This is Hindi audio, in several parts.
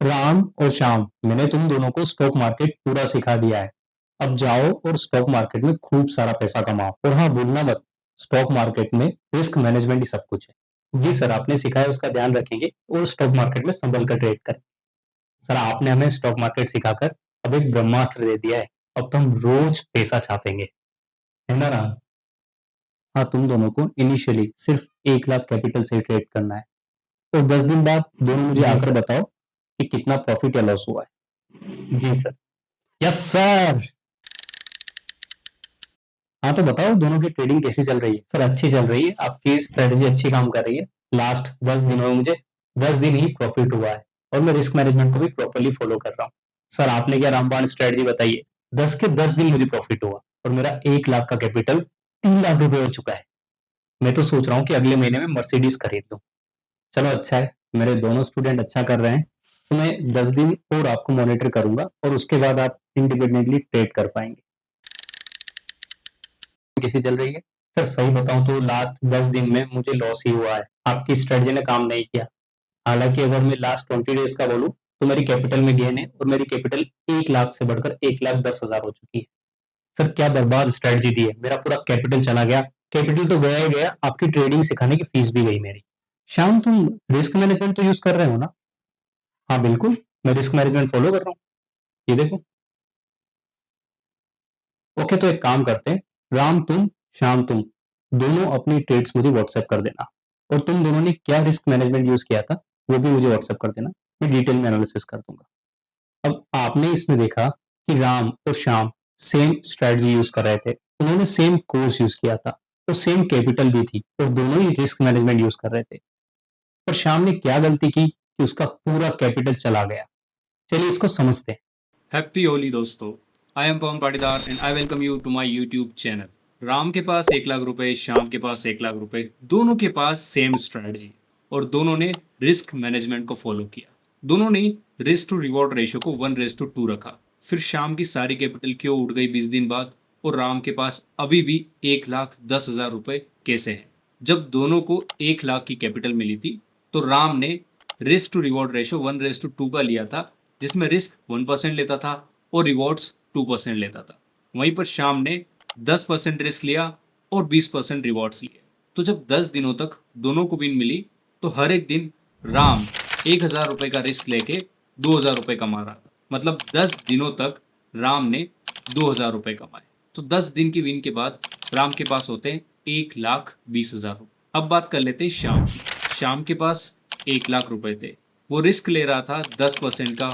राम और श्याम, मैंने तुम दोनों को स्टॉक मार्केट पूरा सिखा दिया है। अब जाओ और स्टॉक मार्केट में खूब सारा पैसा कमाओ। और हाँ, भूलना मत, स्टॉक मार्केट में रिस्क मैनेजमेंट ही सब कुछ है। जी सर, आपने सिखाया उसका ध्यान रखेंगे और स्टॉक मार्केट में संभल कर ट्रेड करें। सर, आपने हमें स्टॉक मार्केट सिखाकर अब एक ब्रह्मास्त्र दे दिया है। अब तो हम रोज पैसा छापेंगे, है ना राम? हाँ, तुम दोनों को इनिशियली सिर्फ 1 लाख कैपिटल से ट्रेड करना है और 10 दिन बाद दोनों मुझे जी आकर सर। बताओ कि कितना प्रॉफिट या लॉस हुआ है। जी सर। Yes sir. हाँ, तो बताओ दोनों की ट्रेडिंग कैसी चल रही है? सर, अच्छी चल रही है, आपकी स्ट्रेटेजी अच्छी काम कर रही है। लास्ट 10 दिनों में मुझे 10 दिन ही प्रॉफिट हुआ है और मैं रिस्क मैनेजमेंट को भी प्रॉपरली फॉलो कर रहा हूँ। सर, आपने क्या रामबाण स्ट्रेटेजी बताई है? 10 के 10 दिन मुझे प्रॉफिट हुआ और मेरा 1 लाख का कैपिटल 3 लाख रुपए हो चुका है। मैं तो सोच रहा हूँ कि अगले महीने में मर्सिडीज खरीद लूँ। चलो अच्छा है, मेरे दोनों स्टूडेंट अच्छा कर रहे हैं, तो मैं 10 दिन और आपको मॉनिटर करूंगा और उसके बाद आप इंडिपेंडेंटली ट्रेड कर पाएंगे। कैसी चल रही है? सर, सही बताऊं तो लास्ट 10 दिन में मुझे लॉस ही हुआ है। आपकी स्ट्रेटजी ने काम नहीं किया। हालांकि अगर मैं लास्ट 20 डेज का बोलूं तो मेरी कैपिटल में गेन है और मेरी कैपिटल 1 लाख से बढ़कर 1,10,000 हो चुकी है। सर, क्या बर्बाद स्ट्रेटजी दी है, मेरा पूरा कैपिटल चला गया। कैपिटल तो गया ही गया, आपकी ट्रेडिंग सिखाने की फीस भी गई मेरी। श्याम, तुम रिस्क मैनेजमेंट तो यूज कर रहे हो ना? हाँ बिल्कुल, मैं रिस्क मैनेजमेंट फॉलो कर रहा हूँ। ये देखो। ओके, तो एक काम करते हैं, राम तुम, श्याम तुम, दोनों अपनी ट्रेड्स मुझे व्हाट्सएप कर देना और तुम दोनों ने क्या रिस्क मैनेजमेंट यूज किया था वो भी मुझे व्हाट्सएप कर देना। मैं डिटेल में एनालिसिस कर दूंगा। अब आपने इसमें देखा कि राम और श्याम सेम स्ट्रेटजी यूज कर रहे थे, उन्होंने सेम कोर्स यूज किया था और सेम कैपिटल भी थी और दोनों ही रिस्क मैनेजमेंट यूज कर रहे थे। पर श्याम ने क्या गलती की कि उसका पूरा कैपिटल चला गया? चलिए इसको समझते हैं। हैप्पी होली दोस्तों। I am Pawan Patidar and I welcome you to my YouTube channel. Ram के पास 1 लाख रुपए, श्याम के पास 1 लाख रुपए, दोनों के पास सेम स्ट्रैटेजी और दोनों ने रिस्क मैनेजमेंट को फॉलो किया। दोनों ने रिस्क टू रिवॉर्ड रेशियो को 1:2 रखा। फिर श्याम की सारी कैपिटल क्यों उठ गई 20 दिन बाद और राम के पास अभी भी 1,10,000 रुपए कैसे हैं? जब दोनों को 1 लाख की कैपिटल मिली थी तो राम ने रिस्क टू रिवॉर्ड रेशियो 1:2 का लिया था, जिसमें रिस्क 1% लेता था और रिवॉर्ड्स 2% लेता था। वहीं पर श्याम ने 10% रिस्क लिया और 20% रिवॉर्ड्स लिए। तो जब 10 दिनों तक दोनों को विन मिली तो हर एक दिन राम 1,000 रुपए का रिस्क लेके 2,000 रुपए कमा रहा था। मतलब 10 दिनों तक राम ने 2,000 रुपए कमाए। तो 10 दिन की विन के बाद राम के पास होते हैं 1,20,000 रुपए। अब बात कर लेते हैं श्याम की। श्याम के पास 1 लाख रुपए थे। वो रिस्क ले रहा था 10% का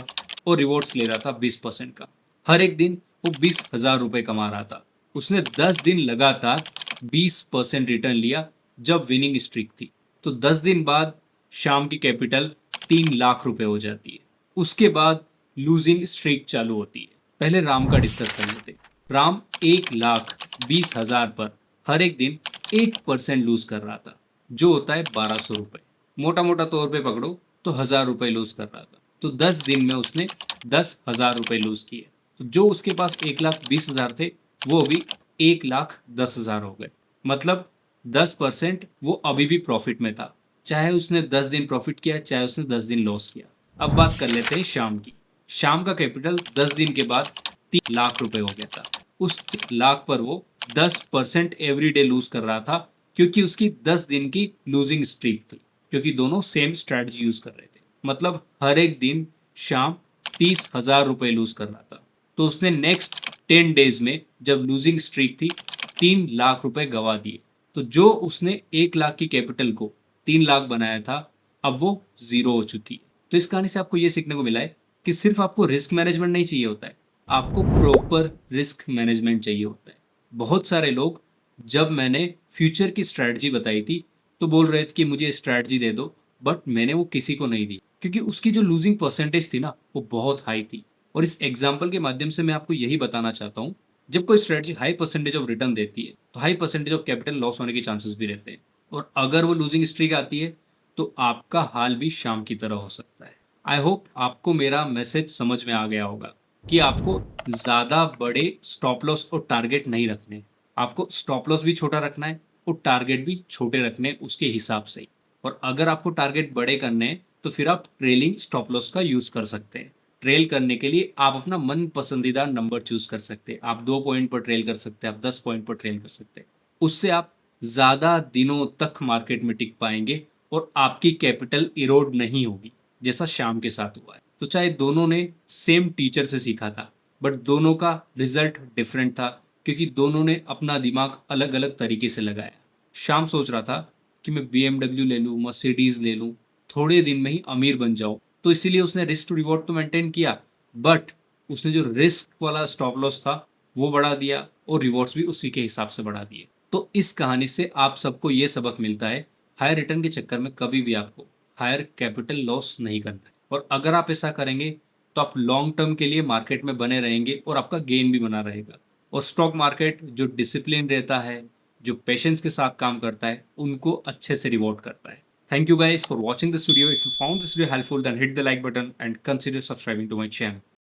और रिवॉर्ड्स ले रहा था 20% का। हर एक दिन वो 20,000 रुपए कमा रहा था। उसने 10 दिन लगातार 20% रिटर्न लिया जब विनिंग स्ट्रीक थी। तो 10 दिन बाद शाम की कैपिटल 3 लाख रुपए हो जाती है। उसके बाद लूजिंग स्ट्रीक चालू होती है। पहले राम का डिस्कस कर लेते हैं। राम 1,20,000 पर हर एक दिन 8% लूज कर रहा था, जो होता है 1,200 रुपए। मोटा मोटा तौर पे पकड़ो तो 1,000 रुपए लूज कर रहा था। तो 10 दिन में उसने 10,000 रुपए लूज किए। तो जो उसके पास 1,20,000 थे वो भी 1,10,000 हो गए। मतलब 10% वो अभी भी प्रॉफिट में था, चाहे उसने 10 दिन प्रॉफिट किया चाहे उसने 10 दिन लॉस किया। अब बात कर लेते हैं शाम की। शाम का कैपिटल 10 दिन के बाद 3 लाख रुपए हो गया था। उस लाख पर वो 10% एवरी डे लूज कर रहा था, क्योंकि उसकी 10 दिन की लूजिंग स्ट्रीक थी, क्योंकि दोनों सेम स्ट्रैटेजी यूज कर रहे थे। मतलब हर एक दिन शाम 30,000 रुपए लूज कर रहा था। तो उसने नेक्स्ट 10 डेज में जब लूजिंग स्ट्रीक थी 3 लाख रुपए गवा दिए। तो जो उसने 1 लाख की कैपिटल को 3 लाख बनाया था, अब वो जीरो हो चुकी है। तो इस कहानी से आपको ये सीखने को मिला है कि सिर्फ आपको रिस्क मैनेजमेंट नहीं चाहिए होता है, आपको प्रॉपर रिस्क मैनेजमेंट चाहिए होता है। बहुत सारे लोग, जब मैंने फ्यूचर की स्ट्रैटेजी बताई थी तो बोल रहे थे कि मुझे स्ट्रैटेजी दे दो, बट मैंने वो किसी को नहीं दी, क्योंकि उसकी जो लूजिंग परसेंटेज थी ना वो बहुत हाई थी। और इस एग्जाम्पल के माध्यम से मैं आपको यही बताना चाहता हूँ, जब कोई strategy high percentage of return देती है तो high percentage of capital loss होने के चांसेस भी रहते हैं। और अगर वो लूजिंग स्ट्रीक आती है तो आपका हाल भी शाम की तरह हो सकता है। आई होप आपको मेरा मैसेज समझ में आ गया होगा कि आपको ज़्यादा बड़े स्टॉप लॉस और टारगेट नहीं रखने। आपको स्टॉप लॉस भी छोटा रखना है और टारगेट भी छोटे रखने हैं उसके हिसाब से ही। और अगर आपको टारगेट बड़े करने हैं तो फिर आप ट्रेलिंग स्टॉप लॉस का यूज कर सकते हैं। ट्रेल करने के लिए आप अपना मन पसंदीदा नंबर चूज कर सकते हैं। आप 2 पॉइंट पर ट्रेल कर सकते हैं, आप 10 पॉइंट पर ट्रेल कर सकते हैं। उससे आप ज़्यादा दिनों तक मार्केट में टिक पाएंगे और आपकी कैपिटल इरोड नहीं होगी, जैसा श्याम के साथ हुआ है। तो चाहे दोनों ने सेम टीचर से सीखा था, बट दोनों का रिजल्ट डिफरेंट था, क्योंकि दोनों ने अपना दिमाग अलग अलग तरीके से लगाया। श्याम सोच रहा था कि मैं BMW ले लूँ, मर्सिडीज़ ले लूँ, थोड़े दिन में ही अमीर बन जाऊँ, तो इसीलिए उसने रिस्क टू रिवॉर्ड तो मेंटेन किया, बट उसने जो रिस्क वाला स्टॉप लॉस था वो बढ़ा दिया और रिवॉर्ड्स भी उसी के हिसाब से बढ़ा दिए। तो इस कहानी से आप सबको ये सबक मिलता है, हायर रिटर्न के चक्कर में कभी भी आपको हायर कैपिटल लॉस नहीं करना है। और अगर आप ऐसा करेंगे तो आप लॉन्ग टर्म के लिए मार्केट में बने रहेंगे और आपका गेन भी बना रहेगा। और स्टॉक मार्केट जो डिसिप्लिन रहता है, जो पेशेंस के साथ काम करता है, उनको अच्छे से रिवॉर्ड करता है। Thank you guys for watching this video. If you found this video helpful, then hit the like button and consider subscribing to my channel.